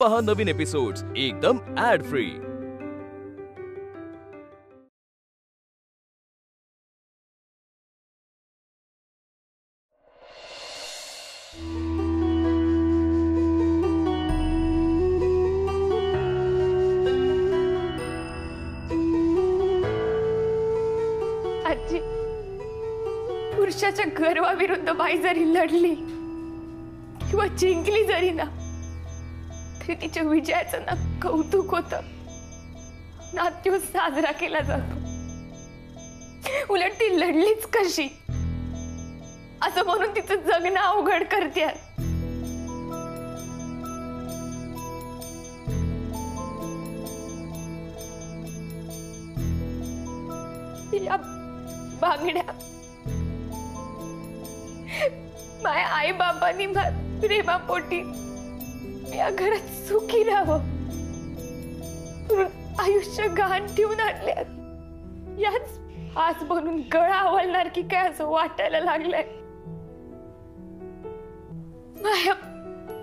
पहा नवीन एपिसोड्स एकदम add free. आजी, पुरुषाच्या गर्वाविरुद्ध बाई जरी लढली किंवा जिंकली जरी ना, तरी तिच्या विजयाचं ना कौतुक होतं ना तो साजरा केला जातो। उलट ती लढलीच कशी असं म्हणून तिचं जगणं अवघड करते। या बांगड्या माझ्या आई बाबांनी प्रेमापोटी या घरात सुखी राहावं आयुष्य गहाण ठेवून आणल्यात। याच हाच बनून गळा आवळणार की काय असं वाटायला लागलंय। माया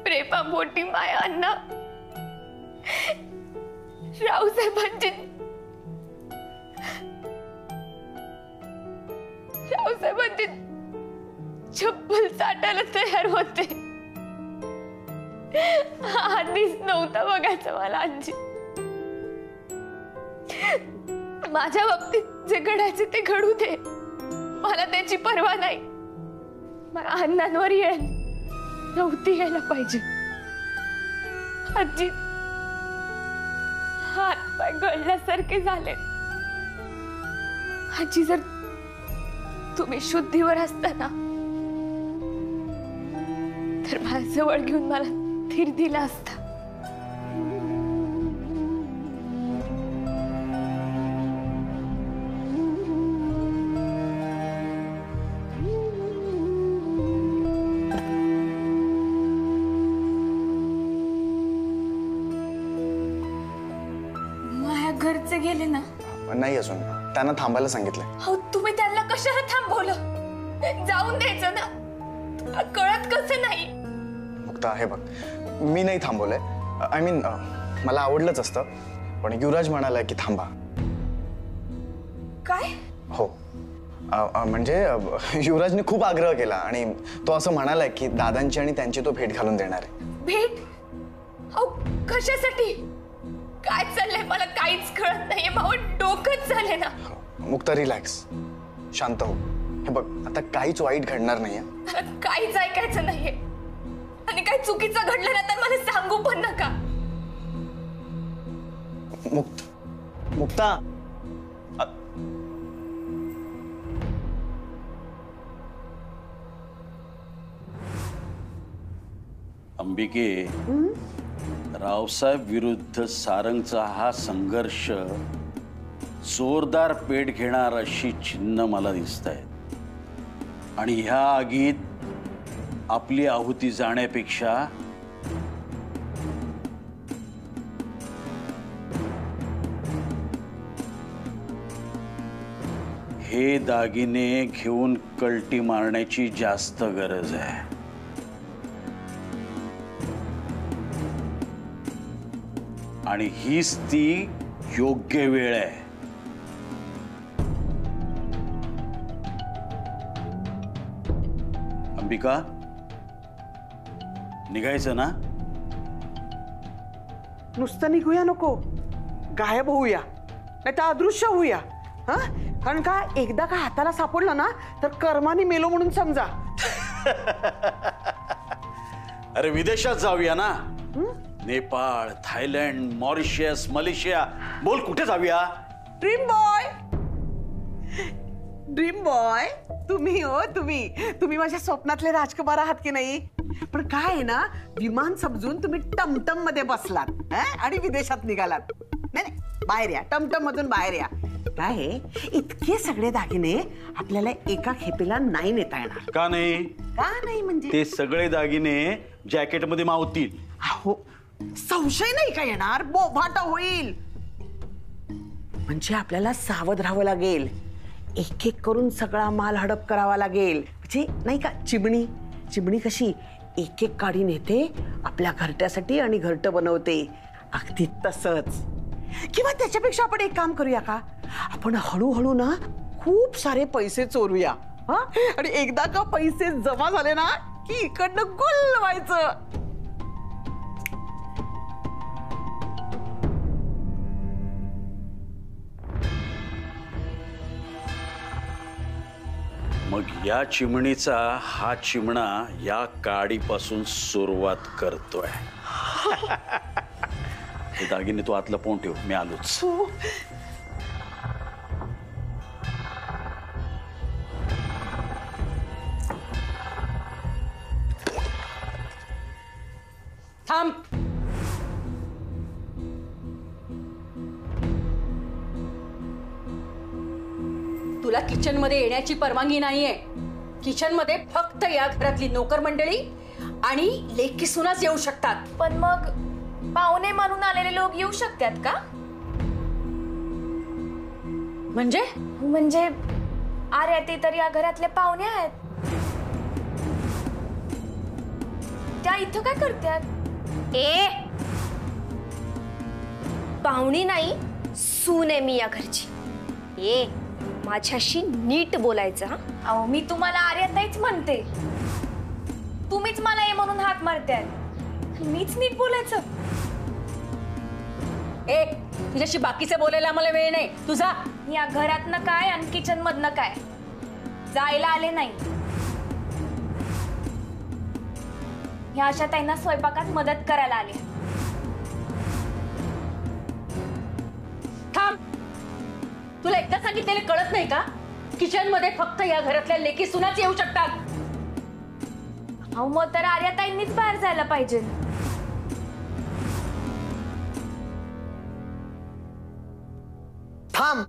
प्रेमापोटी माया अण्णा रावसाहेबांची चप्पल चाटायला तयार होते। आधीच नव्हता बघायचं मला आजी। माझ्या बाबतीत जे घडायचे ते घडू दे, मला त्याची पर्वा नाही। मला अण्णांवर येळ नव्हती यायला पाहिजे। आजी हात पाय गळल्यासारखे झाले। आजी, जर तुम्ही शुद्धीवर असताना तर मला जवळ घेऊन मला धीर दिला असता। माझ्या घरचे गेले ना? नाही, अजून त्यांना थांबायला सांगितलंय। हो, तुम्ही त्यांना कशाला थांबवलं? जाऊन द्यायचं ना, तुला कळत कसं नाही? मुक्ता, हे बघ, मी नाही थांबवलंय। आय मीन मला आवडलंच असतं, पण युवराज म्हणालाय की थांबा। काय? हो, म्हणजे युवराजने खूप आग्रह केला आणि तो असं म्हणालाय की दादांची आणि त्यांची तो भेट घालून देणार आहे। भेट? हो, कशासाठी? काय चाललंय मला काहीच कळत नाहीये। भाऊ डोकंच झाले ना। मुक्ता, रिलॅक्स, शांत हो। हे बघ, आता काहीच वाईट घडणार नाहीये। काहीच ऐकायचं नाहीये आणि काही चुकीचं घडलं ना तर मला सांगू पण नका। मुक्ता, अंबिके, रावसाहेब विरुद्ध सारंगचा हा संघर्ष जोरदार पेट घेणार अशी चिन्ह मला दिसत आहेत आणि ह्या आगीत आपली आहुती जाण्यापेक्षा हे दागिने घेऊन कल्टी मारण्याची जास्त गरज आहे। आणि हीच ती योग्य वेळ आहे। अंबिका, निघायचं ना? नुसतं निघूया नको, गायब होऊया, नाही तर अदृश्य होऊया। हा, कारण का एकदा का हाताला सापडलं ना तर कर्माने मेलो म्हणून समजा। अरे विदेशात जाऊया ना, नेपाळ, थायलंड, मॉरिशस, मलेशिया, बोल कुठे जाऊया? ड्रीम बॉय, ड्रीम बॉय तुम्ही हो, तुम्ही माझ्या स्वप्नातले राजकुमार आहात की नाही? पण काय आहे ना, विमान समजून तुम्ही टमटम मध्ये बसलात आणि विदेशात निघालात। नाही, बाहेर या, टमटम मधून बाहेर या। काय आहे, इतके सगळे दागिने आपल्याला एका खेपेला नाही नेता येणार। का नाही? का नाही म्हणजे ते सगळे दागिने जॅकेट मध्ये मावतील। हो, संशय नाही का येणार, बोभाटा होईल। म्हणजे आपल्याला सावध राहावं लागेल, एक एक करून सगळा माल हडप करावा लागेल। म्हणजे नाही का, चिमणी कशी एक एक काडी नेते आपल्या घरट्यासाठी आणि घरटं बनवते. अगदी तसंच. किंवा त्याच्यापेक्षा आपण एक काम करूया का, आपण हळूहळू ना खूप सारे पैसे चोरूया. हा, आणि एकदा का पैसे जमा झाले ना की इकडनं गुल व्हायचं. मग या चिमणीचा हा चिमणा या काडीपासून सुरुवात करतोय. हे दागिने तू आतलं पोन ठेव, मी आलोच. थांब. तुला किचन मध्ये येण्याची परवानगी नाहीये. किचन मध्ये फक्त या घरातली नोकर मंडळी आणि लेकी सुनाच येऊ शकतात. पण मग पाहुणे म्हणून आलेले लोक येऊ शकतात का? म्हणजे अरे ते तर या घरातले पाहुणे आहेत. त्या इथं काय करतात? पाहुणी नाही, सून आहे मी या घरची. माझ्याशी नीट बोलायचं. हा, अहो मी तुम्हाला आर्याताईच म्हणते. तुम्हीच मला ये म्हणून हाक मारताय. मीच नीट बोलायचं. तुझ्याशी बाकीचे बोलायला आम्हाला वेळ नाही. तुझा या घरातनं काय आणि किचन मधनं काय जायला आले नाही. ह्या अशा ताईंना स्वयंपाकात मदत करायला आले. थांब. तुला एकदा सांगितलेले कळत नाही का? किचन मध्ये फक्त या घरातल्या लेकी सुनाच येऊ शकतात. अहो मग तर आर्याताईंनीच बाहेर जायला पाहिजे. थांब.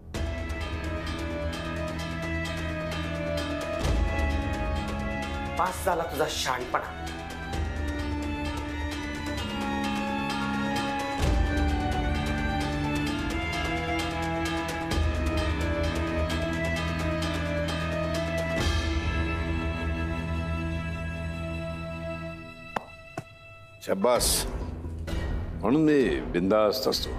पास झाला तुझा शहाणपणा. शाबास. म्हणून मी बिंदास्त असतो.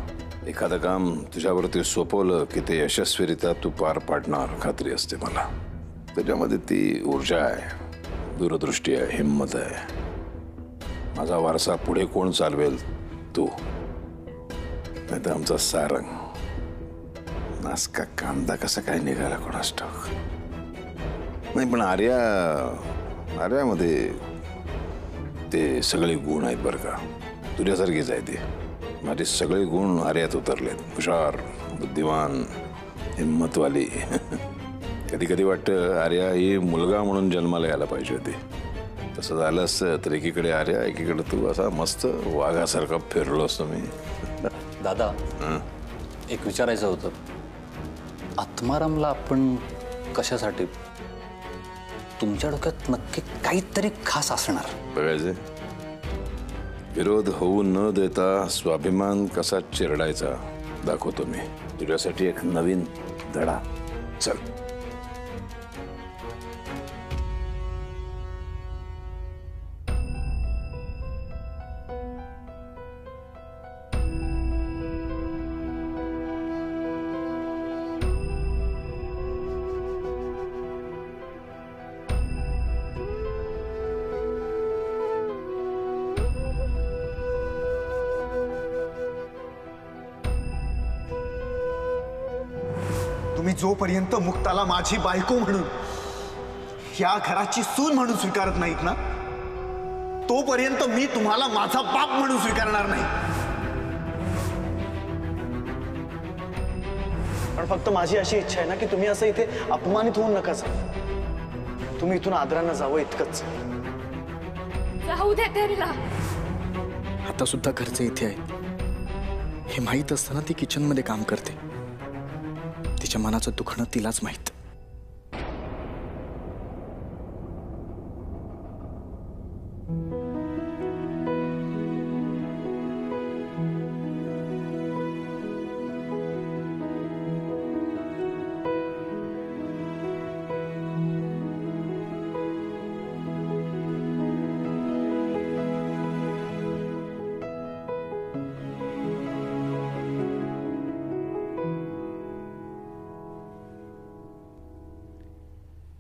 एखादं काम तुझ्यावरती सोपवलं की ते यशस्वीरित्या तू पार पाडणार खात्री असते मला. त्याच्यामध्ये ती ऊर्जा आहे, दूरदृष्टी आहे, हिंमत आहे. माझा वारसा पुढे कोण चालवेल? तू. नाही तर आमचा सारंग. नासका कांदा कसा काय निघाला कोणास ठाऊक. नाही पण आर्यामध्ये ते सगळे गुण आहेत बरं का. तुझ्यासारखीच आहे ते. माझे सगळे गुण आर्यात उतरलेत. हुशार, बुद्धिमान, हिंमतवाली. कधी कधी वाटतं आर्या ही मुलगा म्हणून जन्माला यायला पाहिजे होती. तसं झालं असतं तर एकीकडे आर्या एकीकडे तू असा मस्त वाघासारखा फिरलो असतो मी. दादा, एक विचारायचं होतं. आत्मारामला आपण कशासाठी? तुमच्या डोक्यात नक्की काहीतरी खास असणार. बघायचे. विरोध होऊ न देता स्वाभिमान कसा चिरडायचा दाखवतो मी तुझ्यासाठी. एक नवीन धडा. चल. तुम्ही जोपर्यंत मुक्ताला माझी बायको म्हणून, या घराची सून म्हणून स्वीकारत नाहीत ना, तोपर्यंत मी तुम्हाला माझा बाप म्हणून स्वीकारणार नाही. पण फक्त माझी अशी इच्छा आहे ना की तुम्ही असं इथे अपमानित होऊन नका जाऊ. तुम्ही इथून आदरानं जावं इतकंच. राहू दे त्यांना. आता सुद्धा घरचे इथे आहेत हे माहीत असताना ती किचन मध्ये काम करते. तिच्या मनाचं दुखणं तिलाच माहित.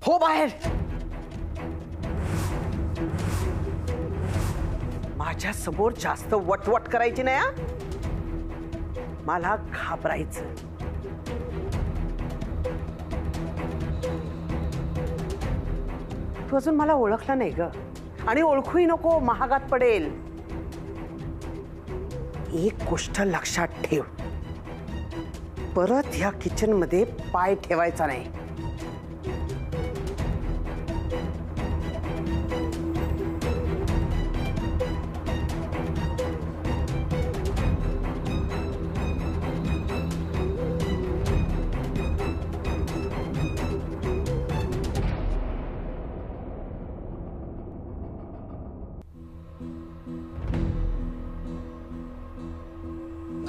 हो बाहेर. माझ्या समोर जास्त वटवट करायची नाही हा. मला घाबरायचं. तू अजून मला ओळखला नाही ग, आणि ओळखूही नको, महागात पडेल. एक गोष्ट लक्षात ठेव, परत ह्या किचन मध्ये पाय ठेवायचा नाही.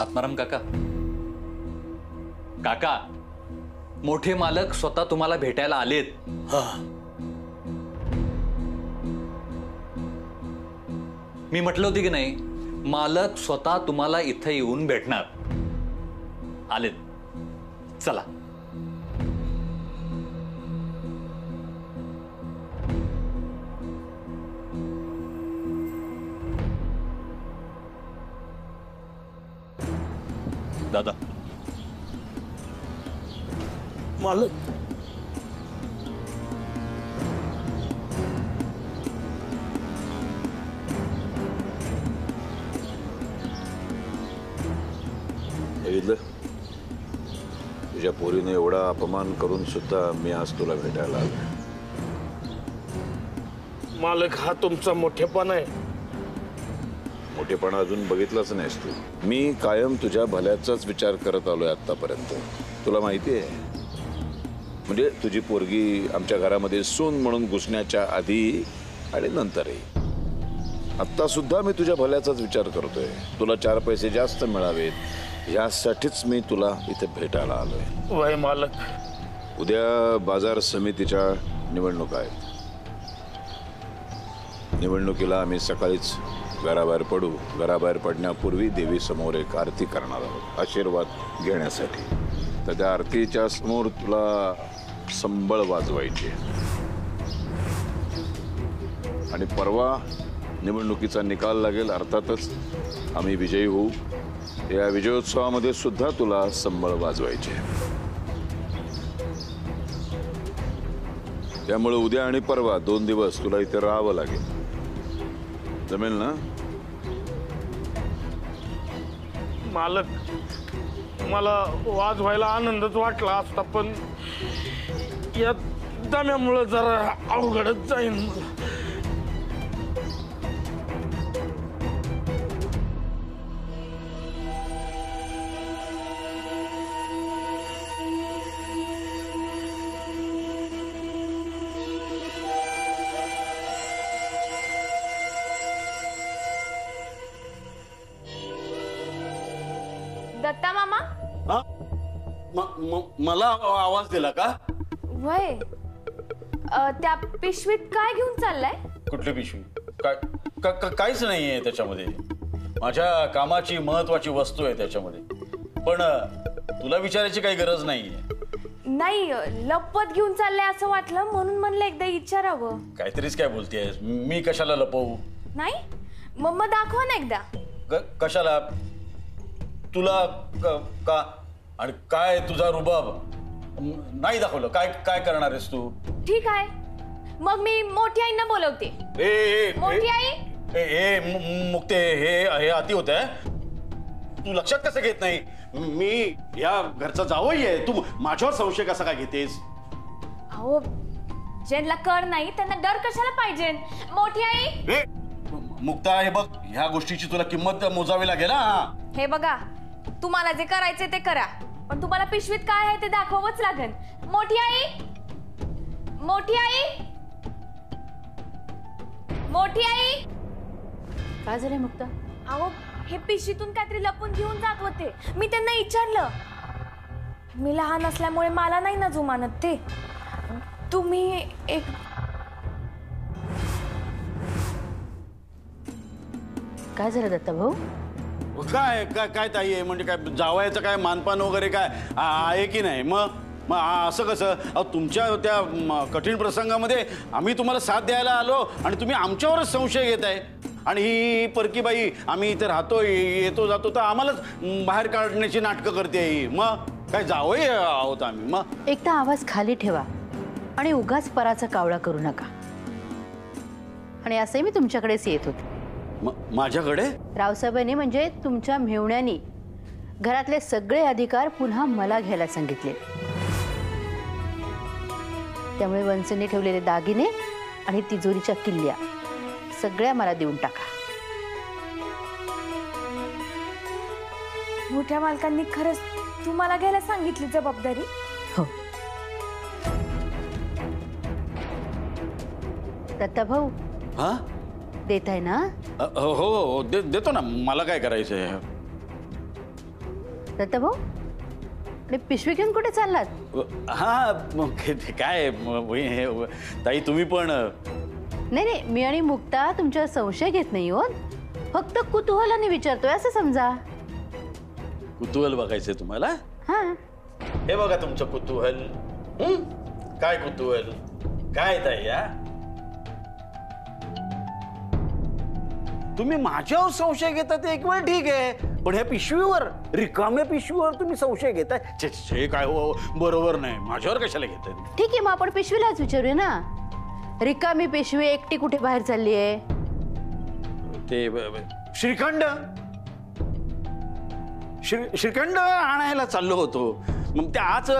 आत्माराम काका, काका, मोठे मालक स्वतः तुम्हाला भेटायला आलेत. मी म्हटलं होतं की नाही, मालक स्वतः तुम्हाला इथं येऊन भेटणार. आलेत. चला. दादा, मालक, बघितलं, तुझ्या पोरीने एवढा अपमान करून सुद्धा मी आज तुला भेटायला आलो. मालक, हा तुमचा मोठेपणा आहे. मोठेपणा अजून बघितलाच नाहीस तू. मी कायम तुझ्या भल्याचाच विचार करत आलोय आतापर्यंत. तुला माहिती आहे, म्हणजे तुझी पोरगी आमच्या घरामध्ये सून म्हणून घुसण्याच्या आधी आणि नंतरही. आत्ता सुद्धा मी तुझ्या भल्याचाच विचार करतोय. तुला 4 पैसे जास्त मिळावेत यासाठीच मी तुला इथे भेटायला आलोय. वय मालक, उद्या बाजार समितीच्या निवडणुका आहेत. निवडणुकीला आम्ही सकाळीच घराबाहेर पडू. घराबाहेर पडण्यापूर्वी देवी समोर एक आरती करणार आहोत आशीर्वाद घेण्यासाठी. तर त्या आरतीच्या समोर तुला संबळ वाजवायची आणि परवा निवडणुकीचा निकाल लागेल. अर्थातच आम्ही विजयी होऊ. या विजयोत्सवामध्ये सुद्धा तुला संबळ वाजवायचे. त्यामुळे उद्या आणि परवा 2 दिवस तुला इथे राहावं लागेल. जमेल ना? मालक, मला वाजवायला आनंदच वाटला असता, पण या दम्यामुळे जरा अवघडच जाईन. दत्ता मामा, मला आवाज दिला का? वय त्या पिशवीत काय घेऊन चाललाय? कुठली पिशवी? काहीच नाहीये त्याच्यामध्ये. माझ्या कामाची महत्वाची वस्तू आहे त्याच्यामध्ये. पण तुला विचारायची काही गरज नाहीये. नाही, लपवत घेऊन चाललंय असं वाटलं, म्हणून म्हणलं एकदा विचारावं. काहीतरीच काय बोलतेस? मी कशाला लपवू? नाही, मग दाखवा ना एकदा. कशाला? तुला का? आणि काय तुझा रुबाब? नाही दाखवलं. काय काय करणार आहेस तू? ठीक आहे, मग मी मोठी आईंना बोलवते. मोठी आई, मुक्ते, हे अति होत आहे. तू लक्षात कसं घेत नाही? मी या घरचा जावई आहे. तू माझ्यावर संशय कसा काय घेतेस? अहो, ज्यांना कर नाही त्यांना डर कशाला पाहिजे? मोठी आई. मुक्ता, हे बघ, ह्या गोष्टीची तुला किंमत मोजावी लागेल. हे बघा, तुम्हाला जे करायचे ते करा, पण तुम्हाला पिशवीत काय आहे ते दाखवावंच लागेल. मोठी आई, मोठी आई, मोठी आई. काय झालंय मुक्ता? अहो, हे पिशवीतून काहीतरी लपून घेऊन जात होते. मी त्यांना विचारलं. मी लहान असल्यामुळे मला नाही ना जुमानत ते. तुम्ही एक काय झालं दत्ता भाऊ? काय काय काय ताई आहे? म्हणजे काय जावयाचं काय मानपान वगैरे काय आहे की नाही? मग मग असं कसं? अहो तुमच्या त्या कठीण प्रसंगामध्ये आम्ही तुम्हाला साथ द्यायला आलो आणि तुम्ही आमच्यावरच संशय घेताय. आणि ही परकी बाई आम्ही इथे राहतोय येतो जातो तर आम्हालाच बाहेर काढण्याची नाटकं करते ही. मग काय जावई आहोत आम्ही? मग एकदा आवाज खाली ठेवा आणि उगाच पराचा कावळा करू नका. आणि असंही मी तुमच्याकडेच येत होते. माझ्याकडे? रावसाहेबांनी म्हणजे तुमच्या मेहुण्यानी घरातले सगळे अधिकार पुन्हा मला घ्यायला सांगितले. त्यामुळे वंचने ठेवलेले दागिने आणि तिजोरीच्या किल्ल्या सगळ्या मला देऊन टाका. मोठ्या मालकांनी खरंच तुम्हाला घ्यायला सांगितली जबाबदारी? हो. दत्ता भाऊ हा देताय ना? हो हो देतो ना. मला काय करायचंय? दत्ता भाऊ आणि पिशवी घेऊन कुठे चाललात? हा काय ताई तुम्ही पण? नाही नाही, मी आणि मुक्ता तुमच्यावर संशय घेत नाही हो, फक्त कुतूहलाने विचारतोय असं समजा. कुतूहल बघायचंय तुम्हाला? हा हे बघा तुमचं कुतूहल. काय कुतूहल काय ताई? या तुम्ही माझ्यावर संशय घेता ते एक वेळ ठीक आहे, पण ह्या पिशवीवर, रिकाम्या पिशवीवर तुम्ही संशय घेताय? हे काय हो, बरोबर नाही. माझ्यावर कशाला घेताय? ठीक आहे, मग आपण पिशवीलाच विचारूया ना. रिकामी पिशवी एकटी कुठे बाहेर चालली आहे? ते श्रीखंड श्रीखंड आणायला चाललो होतो. मग ते आज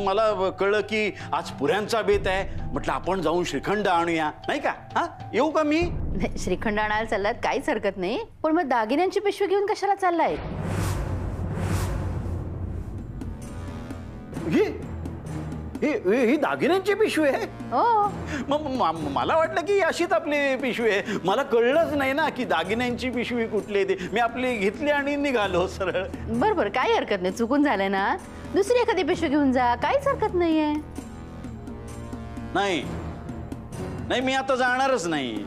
मला कळलं की आज पुऱ्यांचा बेत आहे. म्हटलं आपण जाऊन श्रीखंड आणूया नाही का? हा येऊ का मी? श्रीखंड आणायला चाललात काहीच हरकत नाही, पण मग दागिन्यांची पिशवी घेऊन कशाला चाललाय? ही दागिन्यांची पिशवी आहे? हो. मग मला वाटलं की अशीच आपली पिशवी आहे. मला कळलंच नाही ना की दागिन्यांची पिशवी कुठली आहे ती. मी आपली घेतली आणि निघालो सरळ. बरोबर, काही हरकत नाही. चुकून झालंय ना, दुसरी एखादी पिशवी घेऊन जा, काहीच हरकत नाहीये. नाही नाही, मी आता जाणारच नाही.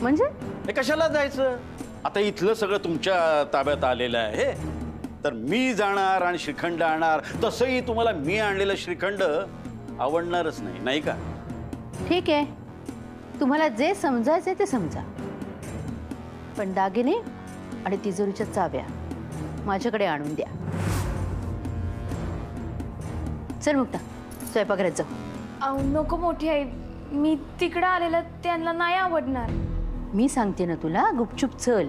म्हणजे कशाला जायचं? आता इथलं सगळं तुमच्या ताब्यात आलेलं आहे, तर मी जाणार आणि श्रीखंड आणणार. तसंही तुम्हाला मी आणलेलं श्रीखंड आवडणारच नाही, नाही का? ठीक आहे, तुम्हाला जे समजायचे ते समजा, पण दागिने आणि तिजोरीच्या चाव्या माझ्याकडे आणून द्या. चल मुक्ता, स्वयंपाकघरात जाऊ. नको मोठी आई, मी तिकडे आलेलं त्यांना नाही आवडणार. मी सांगते ना तुला, गुपचूप चल.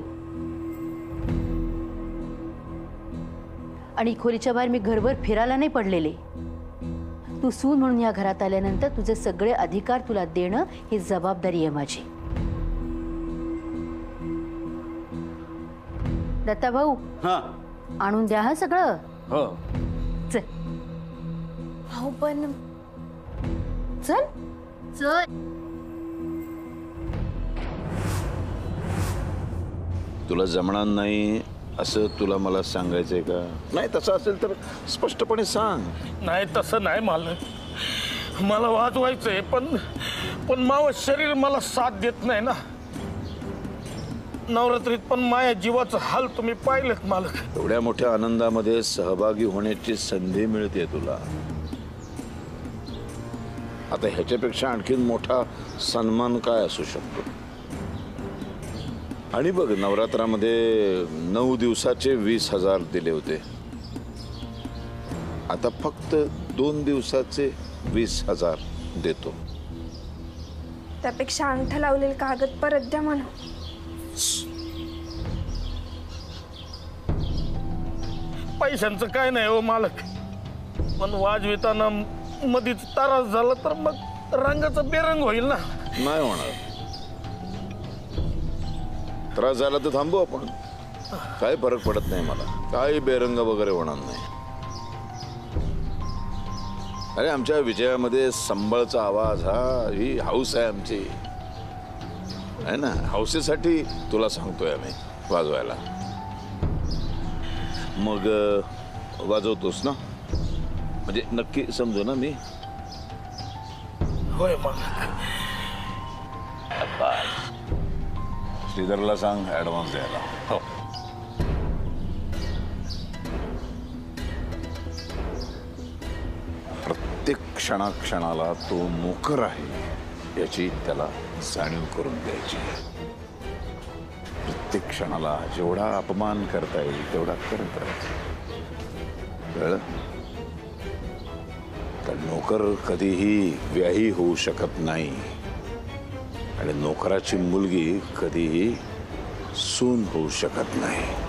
आणि खोलीच्या बाहेर मी घरभर फिरायला नाही पडलेले. तू सून म्हणून या घरात आल्यानंतर तुझे सगळे अधिकार तुला देणं ही जबाबदारी आहे माझी. दत्ता भाऊ, हा आणून द्या हा सगळं. हो चल. हो पण चल चल. तुला जमणार नाही असं तुला मला सांगायचंय का? नाही तसं असेल तर स्पष्टपणे सांग. नाही तसं नाही मालक, मला वाजवायचंय पण मावं शरीर मला साथ देत नाही ना. नवरात्रीत पण माझ्या जीवाचं हाल तुम्ही पाहिलेत मालक. एवढ्या मोठ्या आनंदामध्ये सहभागी होण्याची संधी मिळते तुला. आता ह्याच्यापेक्षा आणखीन मोठा सन्मान काय असू शकतो? आणि बघ, नवरात्रामध्ये 9 दिवसाचे 20,000 दिले होते. आता फक्त 2 दिवसाचे 20,000 देतो. त्यापेक्षा अंगठा लावलेले कागद परत द्या मला. पैशांचं काय नाही हो मालक, पण वाजविताना मधीच त्रास झाला तर मग रंगाचा बेरंग होईल ना. नाही होणार. त्रास झाला तर थांबू आपण, काही फरक पडत नाही मला. काही बेरंग वगैरे होणार नाही. अरे आमच्या विजयामध्ये संबळचा आवाज, ही हाऊस आहे आमची, आहे ना. हौसेसाठी तुला सांगतोय आम्ही वाजवायला. मग वाजवतोस ना? म्हणजे नक्की समजू ना मी? होय मालक. श्रीधरला सांग ऍडव्हान्स द्यायला. हो. प्रत्येक क्षणाक्षणाला तो नोकर आहे याची त्याला जाणीव करून द्यायची. प्रत्येक क्षणाला जेवढा अपमान करता येईल तेवढा करत राहायचं. कळलं? तर नोकर कधीही व्याही होऊ शकत नाही आणि नोकराची मुलगी कधीही सून होऊ शकत नाही.